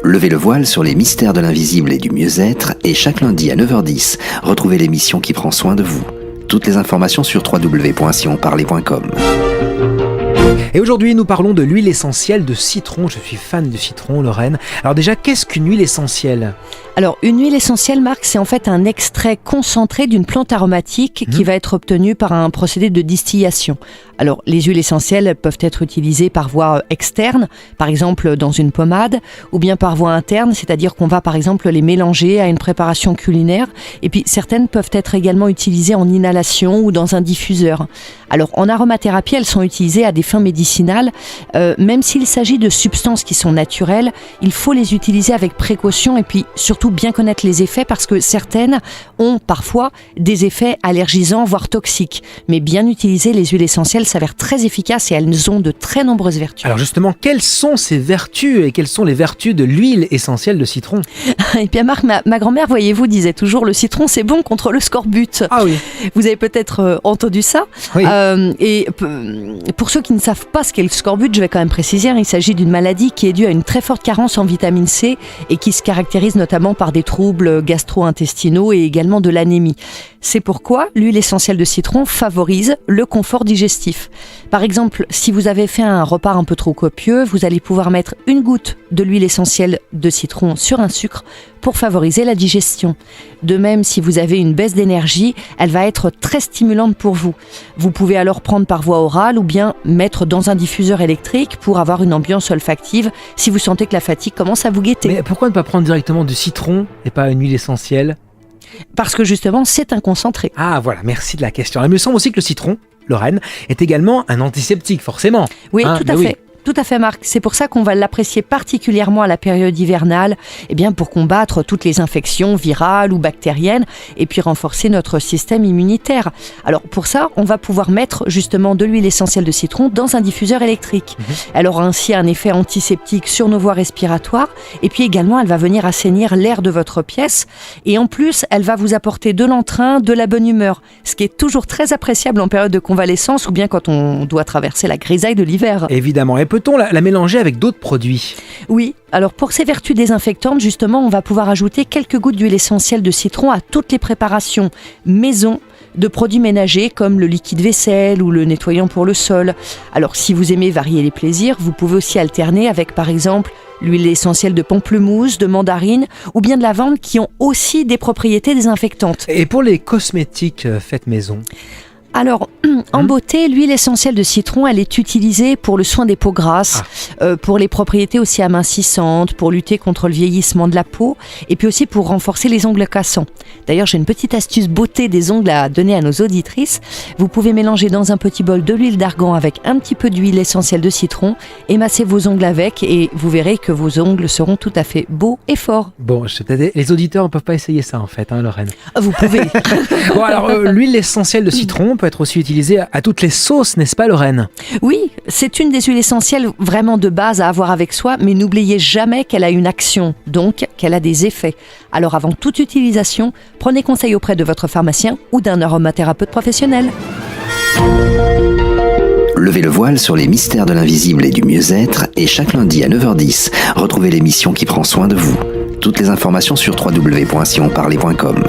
Levez le voile sur les mystères de l'invisible et du mieux-être et chaque lundi à 9h10, retrouvez l'émission qui prend soin de vous. Toutes les informations sur www.sionparler.com. Et aujourd'hui, nous parlons de l'huile essentielle de citron. Je suis fan de citron, Lorraine. Alors déjà, qu'est-ce qu'une huile essentielle ? Alors, une huile essentielle, Marc, c'est en fait un extrait concentré d'une plante aromatique qui va être obtenu par un procédé de distillation. Alors, les huiles essentielles peuvent être utilisées par voie externe, par exemple dans une pommade, ou bien par voie interne, c'est-à-dire qu'on va par exemple les mélanger à une préparation culinaire. Et puis, certaines peuvent être également utilisées en inhalation ou dans un diffuseur. Alors, en aromathérapie, elles sont utilisées à des fins médicinales. Même s'il s'agit de substances qui sont naturelles, il faut les utiliser avec précaution et puis surtout bien connaître les effets parce que certaines ont parfois des effets allergisants, voire toxiques. Mais bien utiliser les huiles essentielles s'avère très efficace et elles ont de très nombreuses vertus. Alors justement, quelles sont ces vertus et quelles sont les vertus de l'huile essentielle de citron ? Et bien Marc, ma grand-mère, voyez-vous, disait toujours le citron c'est bon contre le scorbut. Ah oui. Vous avez peut-être entendu ça. Oui. Et pour ceux qui ne savent pas ce qu'est le scorbut, je vais quand même préciser, il s'agit d'une maladie qui est due à une très forte carence en vitamine C et qui se caractérise notamment par des troubles gastro-intestinaux et également de l'anémie. C'est pourquoi l'huile essentielle de citron favorise le confort digestif. Par exemple, si vous avez fait un repas un peu trop copieux, vous allez pouvoir mettre une goutte de l'huile essentielle de citron sur un sucre pour favoriser la digestion. De même, si vous avez une baisse d'énergie, elle va être très stimulante pour vous. Vous pouvez alors prendre par voie orale ou bien mettre dans un diffuseur électrique pour avoir une ambiance olfactive si vous sentez que la fatigue commence à vous guetter. Mais pourquoi ne pas prendre directement du citron et pas une huile essentielle ? Parce que justement, c'est un concentré. Ah voilà, merci de la question. Il me semble aussi que le citron, Lorraine, est également un antiseptique, forcément. Oui, tout à fait. Oui. Tout à fait, Marc. C'est pour ça qu'on va l'apprécier particulièrement à la période hivernale, pour combattre toutes les infections virales ou bactériennes et puis renforcer notre système immunitaire. Alors pour ça, on va pouvoir mettre justement de l'huile essentielle de citron dans un diffuseur électrique. Elle aura ainsi un effet antiseptique sur nos voies respiratoires et puis également elle va venir assainir l'air de votre pièce et en plus elle va vous apporter de l'entrain, de la bonne humeur, ce qui est toujours très appréciable en période de convalescence ou bien quand on doit traverser la grisaille de l'hiver. Évidemment. Et peut-on la mélanger avec d'autres produits ? Oui, alors pour ses vertus désinfectantes, justement, on va pouvoir ajouter quelques gouttes d'huile essentielle de citron à toutes les préparations maison de produits ménagers comme le liquide vaisselle ou le nettoyant pour le sol. Alors si vous aimez varier les plaisirs, vous pouvez aussi alterner avec par exemple l'huile essentielle de pamplemousse, de mandarine ou bien de lavande qui ont aussi des propriétés désinfectantes. Et pour les cosmétiques faites maison ? Alors, en beauté, l'huile essentielle de citron, elle est utilisée pour le soin des peaux grasses, pour les propriétés aussi amincissantes, pour lutter contre le vieillissement de la peau, et puis aussi pour renforcer les ongles cassants. D'ailleurs, j'ai une petite astuce beauté des ongles à donner à nos auditrices. Vous pouvez mélanger dans un petit bol de l'huile d'argan avec un petit peu d'huile essentielle de citron, émasser vos ongles avec, et vous verrez que vos ongles seront tout à fait beaux et forts. Bon, les auditeurs ne peuvent pas essayer ça en fait, Lorraine. Vous pouvez. Bon, alors, l'huile essentielle de citron peut être aussi utilisée à toutes les sauces, n'est-ce pas, Lorraine ? Oui, c'est une des huiles essentielles vraiment de base à avoir avec soi, mais n'oubliez jamais qu'elle a une action, donc qu'elle a des effets. Alors avant toute utilisation, prenez conseil auprès de votre pharmacien ou d'un aromathérapeute professionnel. Levez le voile sur les mystères de l'invisible et du mieux-être et chaque lundi à 9h10, retrouvez l'émission qui prend soin de vous. Toutes les informations sur www.sionparler.com.